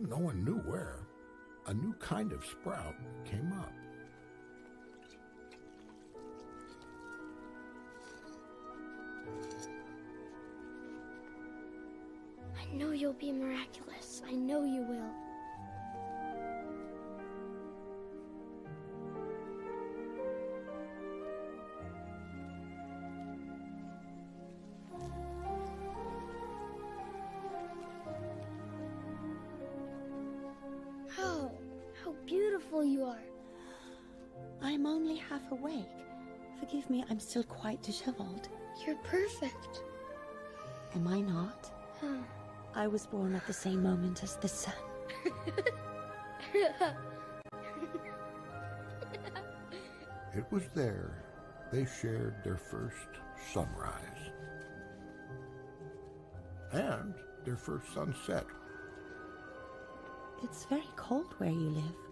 no one knew where, a new kind of sprout came up. I know you'll be miraculous. I know you will. How beautiful you are. I'm only half awake. Forgive me, I'm still quite disheveled. You're perfect. Am I not? I was born at the same moment as the sun. It was there they shared their first sunrise and their first sunset. It's very cold where you live.